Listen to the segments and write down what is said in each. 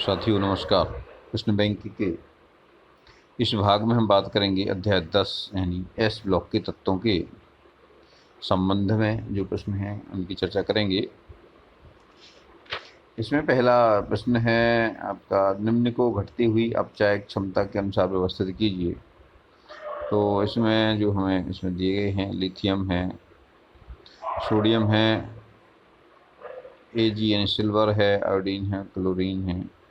साथियों नमस्कार। कृष्ण बैंक के इस भाग में हम बात करेंगे अध्याय 10 यानी एस ब्लॉक के तत्वों के संबंध में जो प्रश्न हैं उनकी चर्चा करेंगे। इसमें पहला प्रश्न है आपका, निम्न को घटती हुई अपचायक क्षमता के अनुसार व्यवस्थित कीजिए। तो इसमें जो हमें इसमें दिए गए हैं, लिथियम है, सोडियम है, Ag यानी सिल्वर है, आयोडीन है, क्लोरीन है।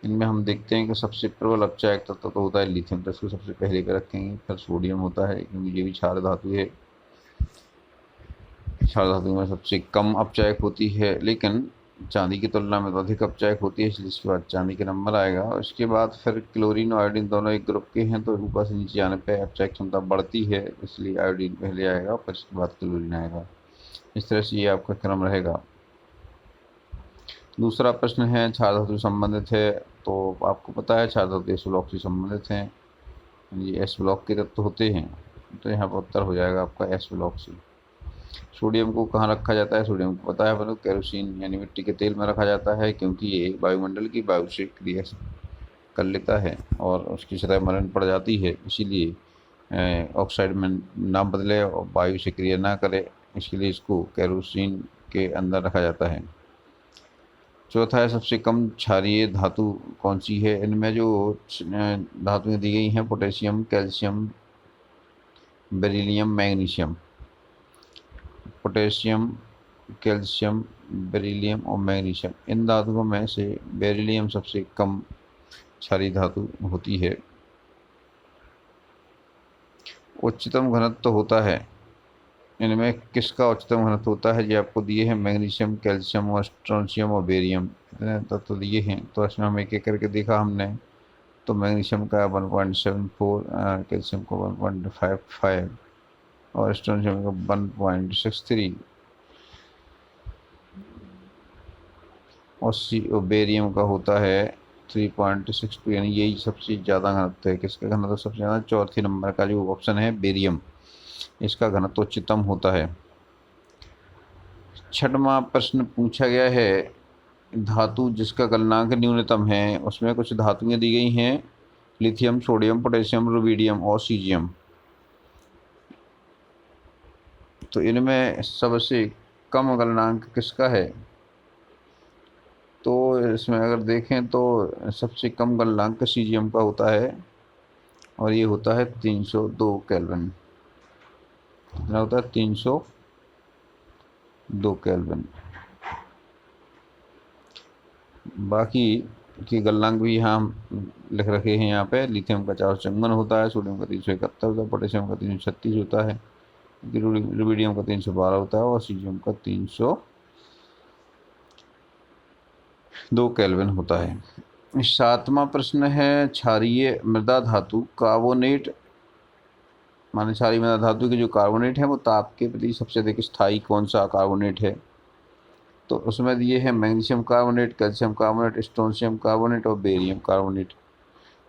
इनमें हम देखते हैं कि सबसे प्रबल अपचायक तत्व तो होता है लिथियम, तो इसको सबसे पहले पे रखेंगे। फिर सोडियम होता है क्योंकि ये भी क्षार धातु है। क्षार धातु में सबसे कम अपचायक होती है, लेकिन चांदी की तुलना में तो अधिक अपचायक होती है, इसलिए इसके बाद चांदी का नंबर आएगा। और इसके बाद फिर क्लोरीन और आयोडीन दोनों एक ग्रुप के हैं, तो ऊपर से नीचे आने पर अपचायक क्षमता बढ़ती है, इसलिए आयोडीन पहले आएगा, फिर इसके बाद क्लोरीन आएगा। इस तरह से ये आपका क्रम रहेगा। दूसरा प्रश्न है क्षार धातु संबंधित है। तो आपको पता है क्षार धातु एस ब्लॉक से संबंधित हैं, ये एस ब्लॉक के तत्व होते हैं। तो यहाँ पर उत्तर हो जाएगा आपका एस ब्लॉक से। सोडियम को कहाँ रखा जाता है? सोडियम को पता है, मतलब केरोसिन यानी मिट्टी के तेल में रखा जाता है, क्योंकि ये वायुमंडल की वायु से क्रिया कर लेता है और उसकी सतह मलिन पड़ जाती है, इसीलिए ऑक्साइड में ना बदले और वायु से क्रिया ना करे, इसके लिए इसको केरोसिन के अंदर रखा जाता है। चौथा है सबसे कम क्षारीय धातु कौन सी है? इनमें जो धातुएं दी गई हैं, potassium, calcium, beryllium, magnesium. Potassium, calcium, beryllium और मैग्नीशियम, इन धातुओं में से बेरिलियम सबसे कम क्षारीय धातु होती है। उच्चतम घनत्व होता है, इनमें किसका उच्चतम घनत्व होता है? ये आपको दिए हैं, मैग्नीशियम, कैल्शियम और स्ट्रोंशियम और बेरियम, इतने तत्व दिए हैं। तो इसमें हम एक एक करके देखा हमने। तो मैग्नीशियम का 1.74, कैल्शियम को 1.55 और स्ट्रोंशियम का 1.63 और बेरियम का होता है 3.62, यानी यही सबसे ज़्यादा घनत्व है। किसका घनत्व सबसे ज़्यादा? चौथे नंबर का जो ऑप्शन है बेरियम, इसका घनत्व उच्चतम होता है। छठवां प्रश्न पूछा गया है, धातु जिसका गलनांक न्यूनतम है। उसमें कुछ धातुएं दी गई हैं, लिथियम, सोडियम, पोटेशियम, रुबिडियम और सीजियम। तो इनमें सबसे कम गलनांक किसका है? तो इसमें अगर देखें तो सबसे कम गलनांक सीजियम का होता है और ये होता है 302 केल्विन। कितना होता है? 302 केल्विन। बाकी की गलनांक भी यहाँ हम लिख रखे हैं। यहाँ पे लिथियम का 454 होता है, सोडियम का 371 होता है, पोटेशियम का 336 होता है, रुबिडियम का 312 होता है और सीजियम का 302 केल्विन होता है। सातवां प्रश्न है, क्षारीय मृदा धातु कार्बोनेट, माने क्षारीय मृदा धातु के जो कार्बोनेट है वो ताप के प्रति सबसे अधिक स्थायी कौन सा कार्बोनेट है? तो उसमें दिए हैं magnesium carbonate, calcium carbonate, strontium carbonate और बेरियम कार्बोनेट।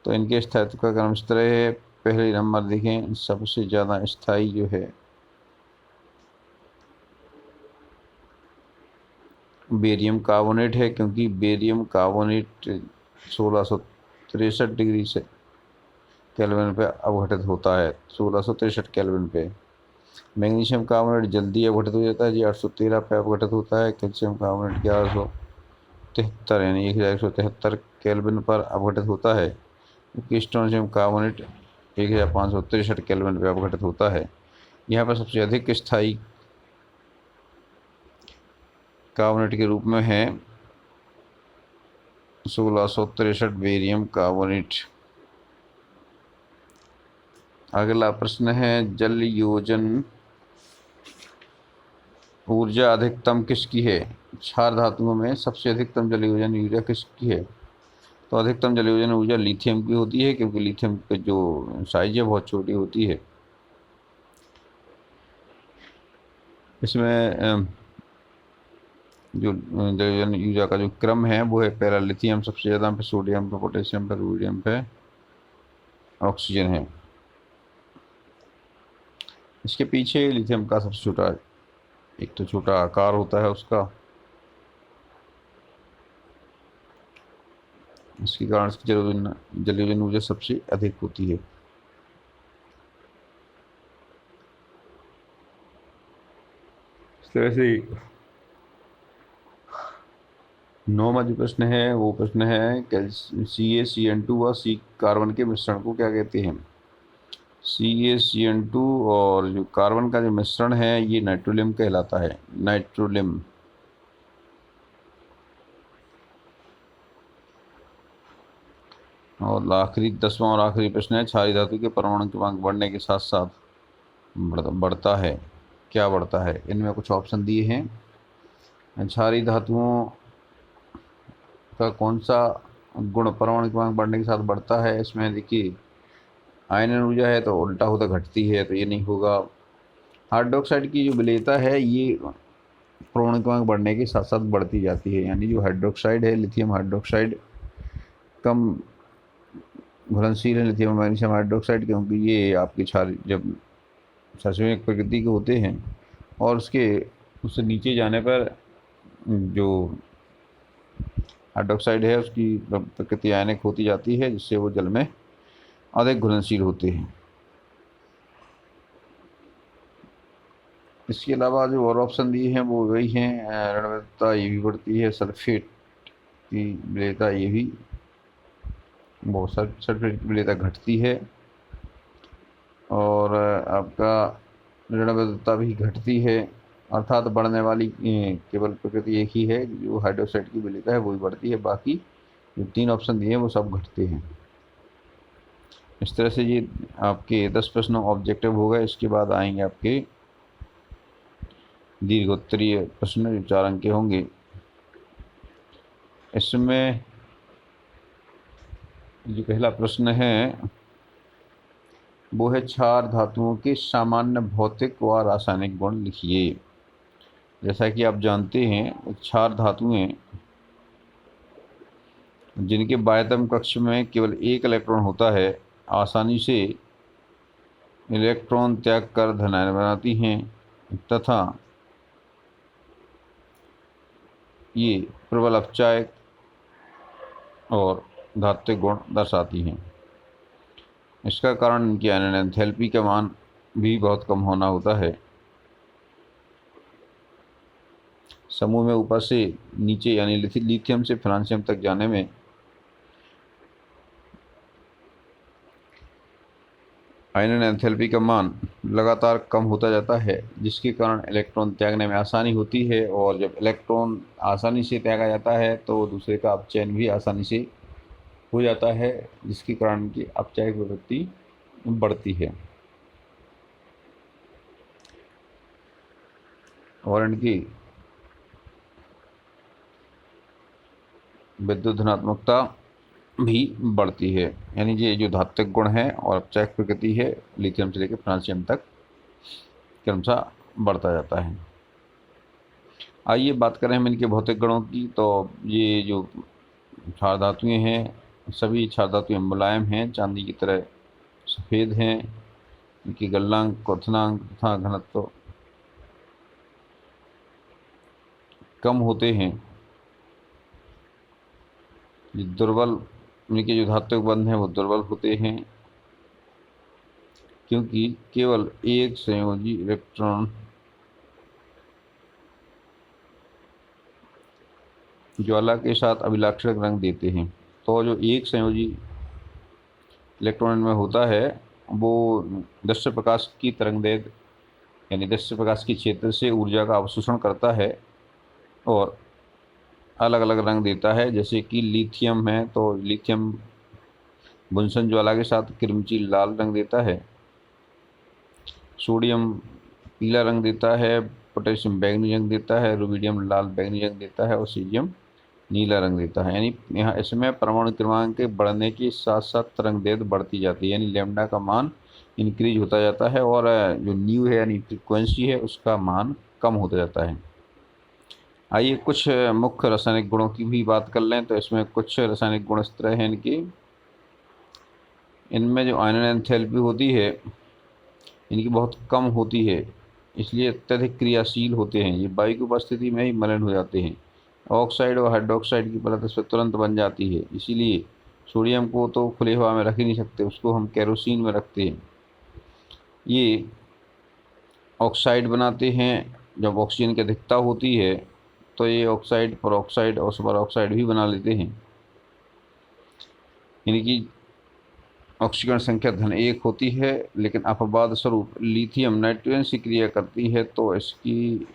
तो इनके स्थायित्व का क्रम इस तरह है। पहले नंबर देखें, सबसे ज़्यादा स्थायी जो है बेरियम कार्बोनेट है, क्योंकि बेरियम कार्बोनेट 1663 डिग्री से केल्विन पे अवघटित होता है, 1663 केल्विन पे। मैग्नीशियम कार्बोनेट जल्दी अवघटित हो जाता है जी, 813 पे अवघटित होता है। कैल्शियम कार्बोनेट 1173 यानी 1173 केल्विन पर अवघटित होता है, जबकि स्ट्रोंशियम कार्बोनेट 1563 केल्विन पे अवघटित होता है। यहाँ पर सबसे अधिक स्थायी कार्बोनेट के रूप में है 1663 बेरियम कार्बोनेट। अगला प्रश्न है, जल योजन ऊर्जा अधिकतम किसकी है? क्षार धातुओं में सबसे अधिकतम जल योजन ऊर्जा किसकी है? तो अधिकतम जल योजन ऊर्जा लिथियम की होती है, क्योंकि लिथियम की जो साइज है बहुत छोटी होती है। इसमें जो जल योजन ऊर्जा का जो क्रम है वो है, पहला लिथियम सबसे ज़्यादा, पे सोडियम, पे पोटेशियम, पे रुबिडियम, पे ऑक्सीजन है। इसके पीछे लिथियम का सबसे छोटा, एक तो छोटा आकार होता है उसका, इसके कारण इसकी जलयोजन ऊर्जा सबसे अधिक होती है। इस तरह से 9वां जो प्रश्न है वो प्रश्न है CaCN2 व सी कार्बन के मिश्रण को क्या कहते हैं। CaCN2 और जो कार्बन का जो मिश्रण है ये नाइट्रोलियम कहलाता है, नाइट्रोलियम। और आखिरी 10वां और आखिरी प्रश्न है, क्षारीय धातु के परमाणु क्रमांक बढ़ने के साथ साथ बढ़ता है, क्या बढ़ता है। इनमें कुछ ऑप्शन दिए हैं। क्षारीय धातुओं का कौन सा गुण परमाणु क्रमांक बढ़ने के साथ बढ़ता है। इसमें देखिए आयनन ऊर्जा है तो उल्टा होता घटती है, तो ये नहीं होगा। हाइड्रोक्साइड की जो विलेयता है ये परमाणु क्रमांक बढ़ने के साथ साथ बढ़ती जाती है, यानी जो हाइड्रोक्साइड है, लिथियम हाइड्रोक्साइड कम घुलनशील है लिथियम मैग्नीशियम हाइड्रोक्साइड, क्योंकि ये आपके क्षार जब क्षारीय प्रकृति के होते हैं और उससे नीचे जाने पर जो हाइड्रोक्साइड है उसकी प्रकृति आयनिक होती जाती है, जिससे वो जल में अधिक घुलनशील होते हैं। इसके अलावा जो और ऑप्शन दिए हैं वो वही हैं। ऋणवत्ता ये भी बढ़ती है, सल्फेट की विलेयता ये भी बहुत सल्फेट की विलेयता घटती है, और आपका ऋणवत्ता भी घटती है। अर्थात बढ़ने वाली केवल प्रकृति एक ही है, जो हाइड्रोक्साइड की विलेयता है वही बढ़ती है, बाकी जो 3 ऑप्शन दिए हैं वो सब घटते हैं। इस तरह से ये आपके 10 प्रश्न ऑब्जेक्टिव हो गए। इसके बाद आएंगे आपके दीर्घोत्तरीय प्रश्न जो 4 अंक के होंगे। इसमें जो पहला प्रश्न है वो है क्षार धातुओं के सामान्य भौतिक व रासायनिक गुण लिखिए। जैसा कि आप जानते हैं क्षार धातुएं जिनके बाह्यतम कक्ष में केवल एक इलेक्ट्रॉन होता है आसानी से इलेक्ट्रॉन त्याग कर धनायन बनाती हैं तथा ये प्रबल अपचायक और धात्विक गुण दर्शाती हैं। इसका कारण इनकी आयनन एंथैल्पी का मान भी बहुत कम होना होता है। समूह में ऊपर से नीचे यानी लिथियम से फ्रांसियम तक जाने में आयनन एंथैल्पी का मान लगातार कम होता जाता है, जिसके कारण इलेक्ट्रॉन त्यागने में आसानी होती है, और जब इलेक्ट्रॉन आसानी से त्यागा जाता है तो दूसरे का अपचयन भी आसानी से हो जाता है, जिसके कारण की अपचायक प्रवृत्ति बढ़ती है। और इनकी विद्युत धनात्मकता भी बढ़ती है, यानी ये जो धात्विक गुण है और अपचायक प्रकृति है लिथियम से लेकर फ्रांसियम तक क्रमशः बढ़ता जाता है। आइए बात करें हम इनके भौतिक गुणों की। तो ये जो क्षार धातुएं हैं सभी क्षार धातुएं मुलायम हैं, चांदी की तरह सफ़ेद हैं। इनकी गलनांक, क्वथनांक तथा घनत्व कम होते हैं। ये दुर्बल, इनके जो धात्विक बंध हैं वो दुर्बल होते हैं, क्योंकि केवल एक संयोजी इलेक्ट्रॉन ज्वाला के साथ अभिलाक्षणिक रंग देते हैं। तो जो एक संयोजी इलेक्ट्रॉन में होता है वो दृश्य प्रकाश की तरंगदैर्घ्य यानी दृश्य प्रकाश के क्षेत्र से ऊर्जा का अवशोषण करता है और अलग अलग रंग देता है। जैसे कि लिथियम है तो लिथियम बुनसन ज्वाला के साथ किरमिची लाल रंग देता है, सोडियम पीला रंग देता है, पोटेशियम बैंगनी रंग देता है, रुबिडियम लाल बैंगनी रंग देता है और सीजियम नीला रंग देता है। यानी यहाँ इसमें परमाणु क्रमांक के बढ़ने के साथ साथ तरंगदैर्घ्य बढ़ती जाती है, यानी लैम्डा का मान इंक्रीज होता जाता है और जो न्यू है यानी फ्रीक्वेंसी है उसका मान कम होता जाता है। आइए कुछ मुख्य रासायनिक गुणों की भी बात कर लें। तो इसमें कुछ रासायनिक गुण इस तरह हैं इनके। इनमें जो आयनन एंथैल्पी होती है इनकी बहुत कम होती है, इसलिए अत्यधिक क्रियाशील होते हैं। ये वायु की उपस्थिति में ही मलिन हो जाते हैं। ऑक्साइड और हाइड्रोक्साइड की परत इस पर तुरंत बन जाती है। इसीलिए सोडियम को तो खुली हवा में रख ही नहीं सकते, उसको हम केरोसिन में रखते हैं। ये ऑक्साइड बनाते हैं। जब ऑक्सीजन की अधिकता होती है तो ये ऑक्साइड परऑक्साइड और सुपर ऑक्साइड भी बना लेते हैं। यानी कि ऑक्सीजन संख्या धन 1 होती है, लेकिन अपवाद स्वरूप लिथियम नाइट्रोजन से क्रिया करती है तो इसकी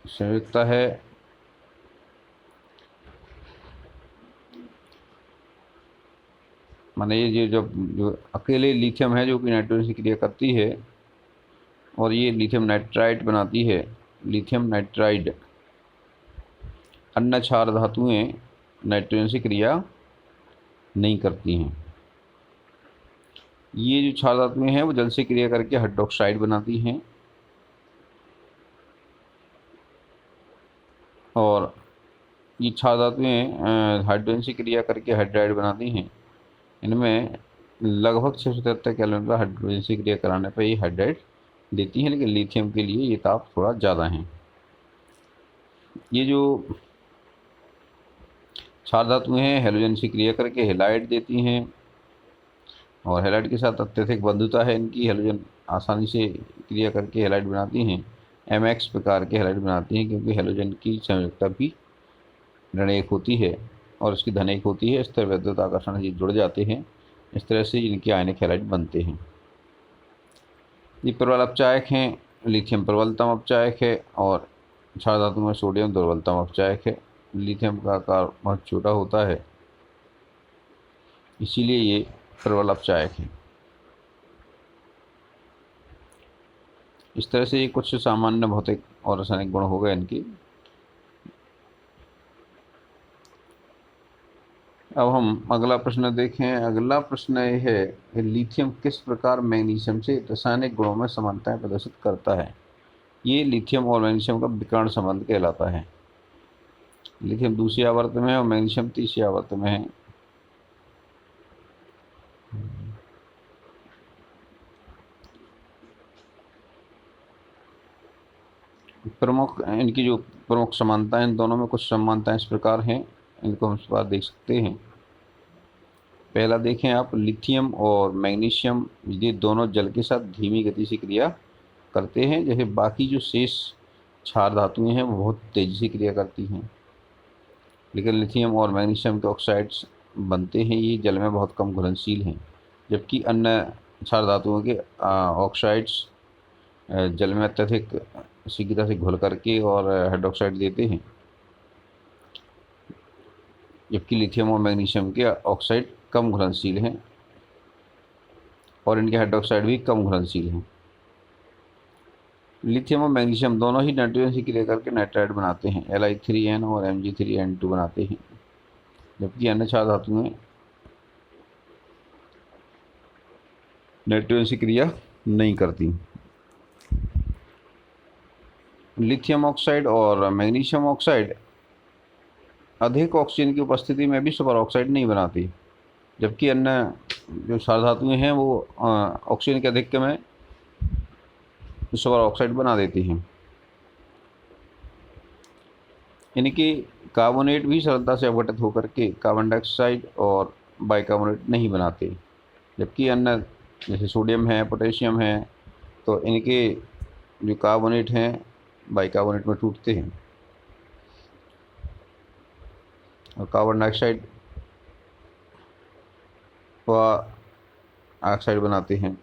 संयुक्ता है माने ये जो अकेले लिथियम है जो कि नाइट्रोजन से क्रिया करती है और ये लिथियम नाइट्राइड बनाती है। Lithium nitride. अन्य क्षार धातुएं नाइट्रोजन से क्रिया नहीं करती हैं। ये जो क्षार धातुएं हैं वो जल से क्रिया करके हाइड्रोक्साइड बनाती हैं और ये क्षार धातुएं हाइड्रोजन से क्रिया करके हाइड्राइड बनाती हैं। इनमें लगभग 673 केल्विन का हाइड्रोजन से क्रिया कराने पर ये हाइड्राइड देती हैं, लेकिन लिथियम के लिए ये ताप थोड़ा ज़्यादा है। ये जो क्षार धातुएं हैं हैलोजन से क्रिया करके हेलाइड देती हैं और हेलाइड के साथ अत्यधिक बंधुता है इनकी। हैलोजन आसानी से क्रिया करके हेलाइड बनाती हैं। MX प्रकार के हेलाइड बनाती हैं क्योंकि हैलोजन की संयुक्ता भी ऋण 1 होती है और उसकी धन 1 होती है। स्थिर विद्युत आकर्षण ये जुड़ जाते हैं। इस तरह से इनके आयनिक हैलाइड बनते हैं। ये प्रबल अपचायक हैं। लिथियम प्रबलतम अपचायक है और क्षार धातु में सोडियम दुर्बलतम अपचायक है। लिथियम का आकार बहुत छोटा होता है, इसीलिए ये प्रबल अपचायक है। इस तरह से ये कुछ सामान्य भौतिक और रासायनिक गुण हो गए इनके। अब हम अगला प्रश्न देखें। अगला प्रश्न यह है कि लिथियम किस प्रकार मैग्नीशियम से रासायनिक गुणों में समानताएं प्रदर्शित करता है। ये लिथियम और मैग्नीशियम का विकर्ण संबंध कहलाता है। लिथियम दूसरी आवर्त में है और मैग्नीशियम तीसरी आवर्त में है। प्रमुख इनकी जो प्रमुख समानताएं इन दोनों में कुछ समानताएं इस प्रकार हैं, इनको हम इस बार देख सकते हैं। पहला देखें आप, लिथियम और मैग्नीशियम ये दोनों जल के साथ धीमी गति से क्रिया करते हैं, जैसे बाकी जो शेष क्षार धातुएं हैं वो बहुत तेज़ी से क्रिया करती हैं। लेकिन लिथियम और मैग्नीशियम के ऑक्साइड्स बनते हैं ये जल में बहुत कम घुलनशील हैं, जबकि अन्य क्षार धातुओं के ऑक्साइड्स जल में अत्यधिक शीघ्रता से घुल करके और हाइड्रोक्साइड देते हैं, जबकि लिथियम और मैग्नीशियम के ऑक्साइड कम घुलनशील हैं और इनके हाइड्रोक्साइड भी कम घुलनशील हैं। लिथियम और मैग्नीशियम दोनों ही नाइट्रोजन से क्रिया करके नाइट्राइड बनाते हैं, Li3n और Mg3n2 बनाते हैं, जबकि अन्य क्षार धातुएं नाइट्रोजन से क्रिया नहीं करती। लिथियम ऑक्साइड और मैग्नीशियम ऑक्साइड अधिक ऑक्सीजन की उपस्थिति में भी सुपर ऑक्साइड नहीं बनाती, जबकि अन्य जो क्षार धातुएं हैं वो ऑक्सीजन के अधिक्य में सुपर ऑक्साइड बना देती हैं। इनके कार्बोनेट भी सरलता से अपघटित होकर के कार्बन डाइऑक्साइड और बाइकार्बोनेट नहीं बनाते, जबकि अन्य जैसे सोडियम है पोटेशियम है तो इनके जो कार्बोनेट हैं बाइकार्बोनेट में टूटते हैं और कार्बन डाइऑक्साइड व ऑक्साइड बनाते हैं।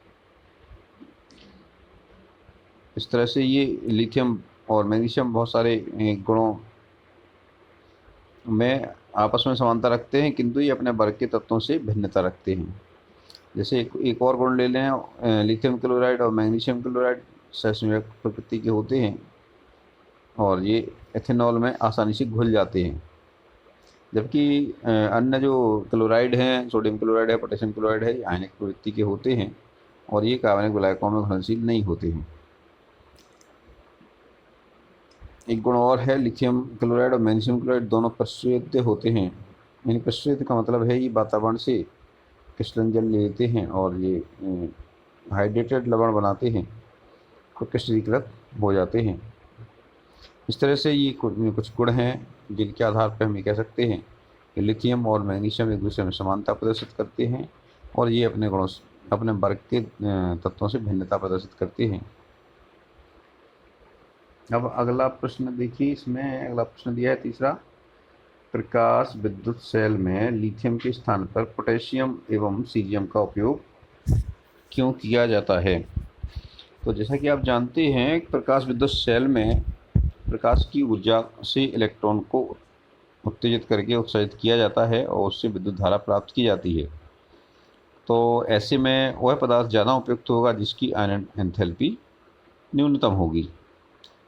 इस तरह से ये लिथियम और मैग्नीशियम बहुत सारे गुणों में आपस में समानता रखते हैं, किंतु ये अपने वर्ग के तत्वों से भिन्नता रखते हैं। जैसे एक और गुण ले लें, लिथियम क्लोराइड और मैग्नीशियम क्लोराइड सहसंयोजक प्रकृति के होते हैं और ये एथेनॉल में आसानी से घुल जाते हैं, जबकि अन्य जो क्लोराइड हैं सोडियम क्लोराइड है पोटेशियम क्लोराइड है आयनिक प्रवृत्ति के होते हैं और ये कार्बनिक विलायकों में घुलनशील नहीं होते हैं। एक गुण और है, लिथियम क्लोराइड और मैग्नीशियम क्लोराइड दोनों प्रस्वेद्य होते हैं। यानी प्रस्वेद्य का मतलब है ये वातावरण से क्रिस्टलन जल लेते हैं और ये हाइड्रेटेड लवण बनाते हैं, खुद क्रिस्टलीकृत हो जाते हैं। इस तरह से ये कुछ गुण हैं जिनके आधार पर हम ये कह सकते हैं कि लिथियम और मैग्नीशियम एक दूसरे में समानता प्रदर्शित करते हैं और ये अपने गुणों अपने वर्ग के तत्वों से भिन्नता प्रदर्शित करते हैं। अब अगला प्रश्न देखिए, इसमें अगला प्रश्न दिया है तीसरा, प्रकाश विद्युत सेल में लिथियम के स्थान पर पोटेशियम एवं सीजियम का उपयोग क्यों किया जाता है। तो जैसा कि आप जानते हैं, प्रकाश विद्युत सेल में प्रकाश की ऊर्जा से इलेक्ट्रॉन को उत्तेजित करके उत्सर्जित किया जाता है और उससे विद्युत धारा प्राप्त की जाती है। तो ऐसे में वह पदार्थ ज़्यादा उपयुक्त होगा जिसकी आयन एंथैल्पी न्यूनतम होगी,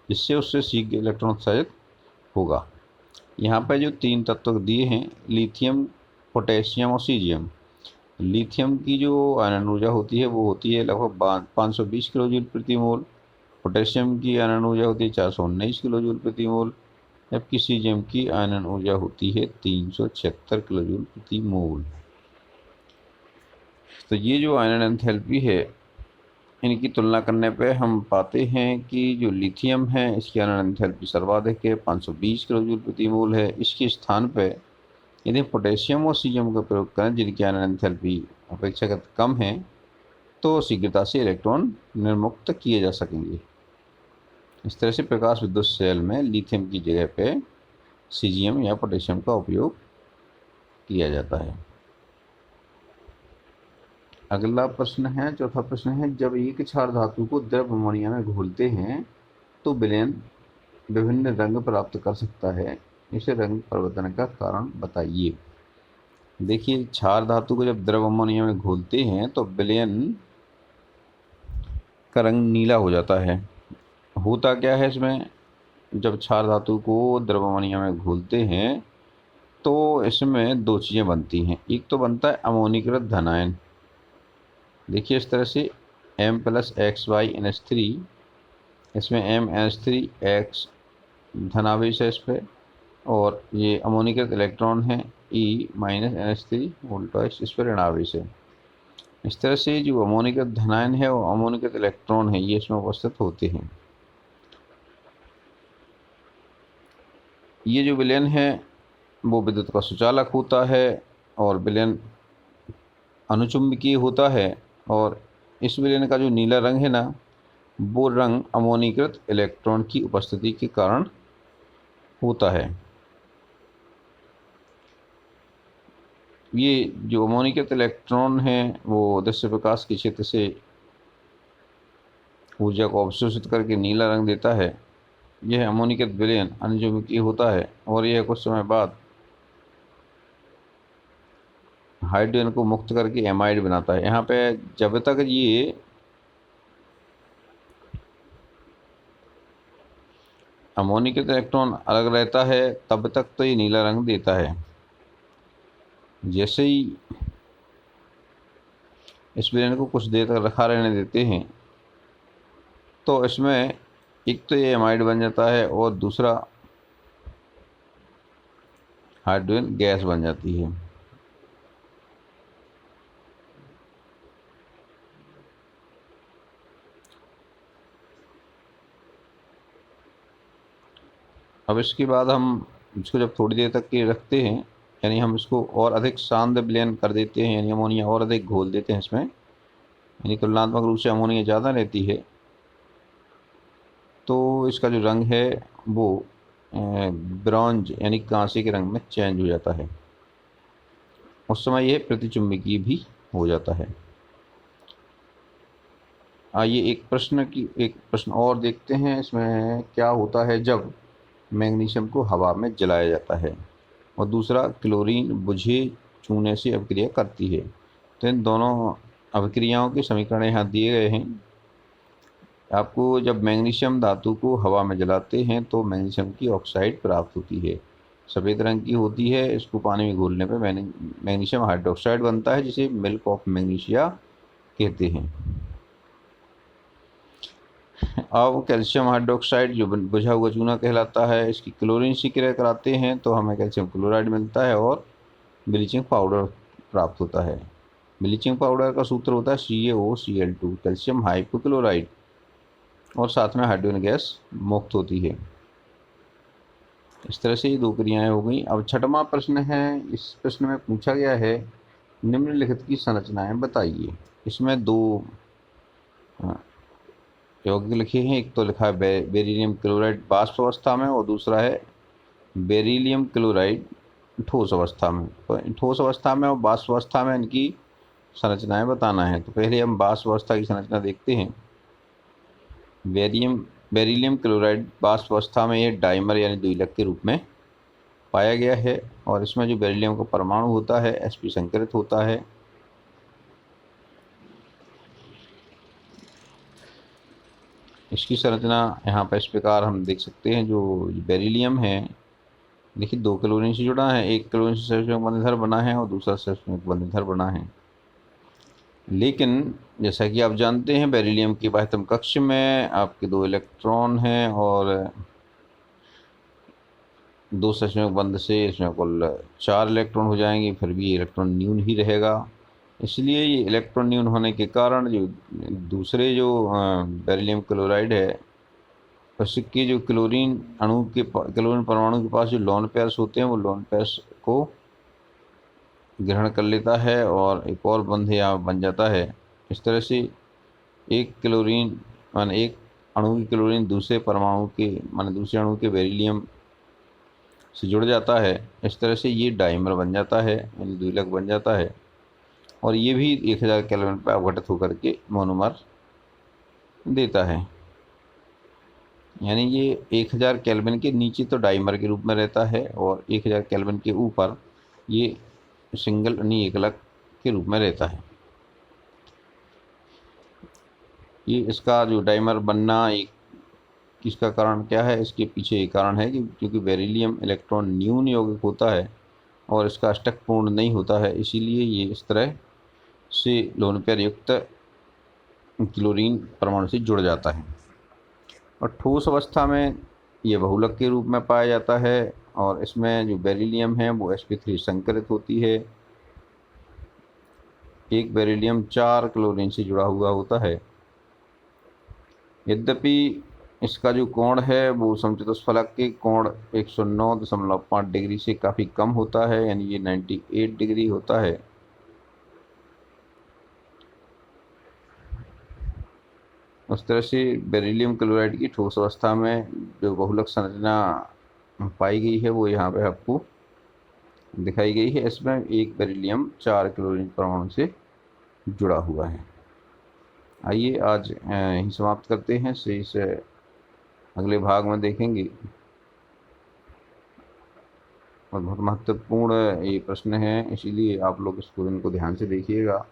जिससे उससे शीघ्र इलेक्ट्रॉन उत्सर्जित होगा। यहाँ पर जो 3 तत्व दिए हैं, लिथियम, पोटेशियम और सीजियम। लिथियम की जो आयनन ऊर्जा होती है वो होती है लगभग 520 किलो जूल प्रति मोल। पोटेशियम की आयनन ऊर्जा होती है 419 किलो जूल प्रति मोल, जबकि सीजियम की आयनन ऊर्जा होती है 376 किलो जूल प्रति मोल। तो ये जो आयनन एंथैल्पी है, इनकी तुलना करने पे हम पाते हैं कि जो लिथियम है इसकी आयनन एंथैल्पी सर्वाधिक है, 520 किलो जूल प्रति मोल है। इसके स्थान पे यदि पोटेशियम और सीजियम का प्रयोग करें जिनकी आयनन एंथैल्पी अपेक्षाकृत कम है, तो शीघ्रता से इलेक्ट्रॉन निर्मुक्त किए जा सकेंगे। इस तरह से प्रकाश विद्युत सेल में लिथियम की जगह पे सीजियम या पोटेशियम का उपयोग किया जाता है। अगला प्रश्न है, चौथा प्रश्न है, जब एक क्षार धातु को द्रव अमोनिया में घोलते हैं तो विलयन विभिन्न रंग प्राप्त कर सकता है, इसे रंग परिवर्तन का कारण बताइए। देखिए, क्षार धातु को जब द्रव अमोनिया में घोलते हैं तो विलयन का रंग नीला हो जाता है। होता क्या है इसमें, जब क्षार धातु को द्रव अमोनिया में घोलते हैं तो इसमें 2 चीज़ें बनती हैं। एक तो बनता है अमोनीकृत धनायन। देखिए इस तरह से M+XY NH3, इसमें MNH3X धनावेश है इस पर, और ये अमोनीकृत इलेक्ट्रॉन है E-NH3 वोल्टाइस, इस पर ऋणावेश है। इस तरह से जो अमोनीकृत धनायन है और अमोनीकृत इलेक्ट्रॉन है ये इसमें उपस्थित होते हैं। ये जो विलयन है वो विद्युत का सुचालक होता है और विलयन अनुचुंबकीय होता है, और इस विलयन का जो नीला रंग है ना, वो रंग अमोनीकृत इलेक्ट्रॉन की उपस्थिति के कारण होता है। ये जो अमोनीकृत इलेक्ट्रॉन है वो दृश्य प्रकाश के क्षेत्र से ऊर्जा को अवशोषित करके नीला रंग देता है। यह अमोनीकृत विलयन अनुचुंबकीय होता है और यह कुछ समय बाद हाइड्रोजन को मुक्त करके एमाइड बनाता है। यहाँ पे जब तक ये अमोनीकृत इलेक्ट्रॉन अलग रहता है तब तक तो ये नीला रंग देता है। जैसे ही इस विलयन को कुछ देर तक रखा रहने देते हैं तो इसमें एक तो ये एमाइड बन जाता है और दूसरा हाइड्रोजन गैस बन जाती है। अब इसके बाद हम इसको जब थोड़ी देर तक के रखते हैं, यानी हम इसको और अधिक सांद्र विलयन कर देते हैं, यानी अमोनिया और अधिक घोल देते हैं इसमें, यानी तुलनात्मक रूप से अमोनिया ज़्यादा रहती है, तो इसका जो रंग है वो ब्रॉन्ज यानी कांसे के रंग में चेंज हो जाता है। उस समय यह प्रतिचुंबकीय भी हो जाता है। आइए एक प्रश्न और देखते हैं। इसमें क्या होता है जब मैग्नीशियम को हवा में जलाया जाता है, और दूसरा क्लोरीन बुझे चूने से अभिक्रिया करती है। तो इन दोनों अभिक्रियाओं के समीकरण यहाँ दिए गए हैं। आपको जब मैग्नीशियम धातु को हवा में जलाते हैं तो मैग्नीशियम की ऑक्साइड प्राप्त होती है, सफ़ेद रंग की होती है। इसको पानी में घोलने पर मैग्नीशियम हाइड्रोक्साइड बनता है जिसे मिल्क ऑफ मैग्नीशिया कहते हैं। अब कैल्शियम हाइड्रोक्साइड जो बुझा हुआ चूना कहलाता है, इसकी क्लोरीन से क्रिया कराते हैं तो हमें कैल्शियम क्लोराइड मिलता है और ब्लीचिंग पाउडर प्राप्त होता है। ब्लीचिंग पाउडर का सूत्र होता है CaOCl2, कैल्शियम हाइपोक्लोराइड, और साथ में हाइड्रोजन गैस मुक्त होती है। इस तरह से ये दो क्रियाएं हो गई। अब छठवां प्रश्न है, इस प्रश्न में पूछा गया है निम्नलिखित की संरचनाएं बताइए। इसमें दो यौगिक लिखे हैं, एक तो लिखा है बेरिलियम क्लोराइड वाष्प अवस्था में और दूसरा है बेरिलियम क्लोराइड ठोस अवस्था में। तो ठोस अवस्था में और वाष्प अवस्था में इनकी संरचनाएं बताना है। तो पहले हम वाष्प अवस्था की संरचना देखते हैं। बेरिलियम क्लोराइड वाष्प अवस्था में ये डाइमर यानी द्विलक के रूप में पाया गया है और इसमें जो बेरिलियम का परमाणु होता है sp संकरित होता है। इसकी संरचना यहाँ पर इस प्रकार हम देख सकते हैं। जो बेरिलियम है, देखिए दो क्लोरीन से जुड़ा है, एक क्लोरीन से सहसंयोजक बंधनधर बना है और दूसरा सहसंयोजक बंधनधर बना है। लेकिन जैसा कि आप जानते हैं बेरिलियम की बाह्यतम कक्ष में आपके दो इलेक्ट्रॉन हैं और दो सहसंयोजक बंध से इसमें कुल 4 इलेक्ट्रॉन हो जाएंगे, फिर भी इलेक्ट्रॉन न्यून ही रहेगा। इसलिए ये इलेक्ट्रॉन न्यून होने के कारण जो दूसरे जो बेरिलियम क्लोराइड है उसके जो क्लोरीन परमाणु के पास जो लोन पेयर्स होते हैं वो लोन पेयर्स को ग्रहण कर लेता है और एक और बंध यहाँ बन जाता है। इस तरह से एक क्लोरीन माने एक अणु की क्लोरीन दूसरे परमाणु के माने दूसरे अणु के बेरिलियम से जुड़ जाता है। इस तरह से ये डाइमर बन जाता है यानी द्विलक बन जाता है और ये भी 1000 केल्विन पर अपघटित होकर के मोनोमर देता है। यानी ये 1000 केल्विन के नीचे तो डाइमर के रूप में रहता है और 1000 केल्विन के ऊपर ये सिंगल यानी एकलक के रूप में रहता है। ये इसका जो डाइमर बनना एक इसका कारण क्या है, इसके पीछे एक कारण है कि क्योंकि बेरिलियम इलेक्ट्रॉन न्यून यौगिक होता है और इसका अष्टक पूर्ण नहीं होता है, इसीलिए ये इस तरह से लोन पेयर युक्त क्लोरीन परमाणु से जुड़ जाता है। और ठोस अवस्था में ये बहुलक के रूप में पाया जाता है और इसमें जो बेरिलियम है वो sp3 संकरित होती है। एक बेरिलियम 4 क्लोरीन से जुड़ा हुआ होता है। यद्यपि इसका जो कोण है वो समचतुष्फलक के कोण 109.5 डिग्री से काफ़ी कम होता है, यानी ये 98 डिग्री होता है। उस तरह से बेरिलियम क्लोराइड की ठोस अवस्था में जो बहुलक संरचना पाई गई है वो यहाँ पे आपको दिखाई गई है। इसमें एक बेरिलियम 4 क्लोरीन परमाणु से जुड़ा हुआ है। आइए आज यहीं समाप्त करते हैं, शेष अगले भाग में देखेंगे। और बहुत महत्वपूर्ण ये प्रश्न है, इसीलिए आप लोग इसको इनको ध्यान से देखिएगा।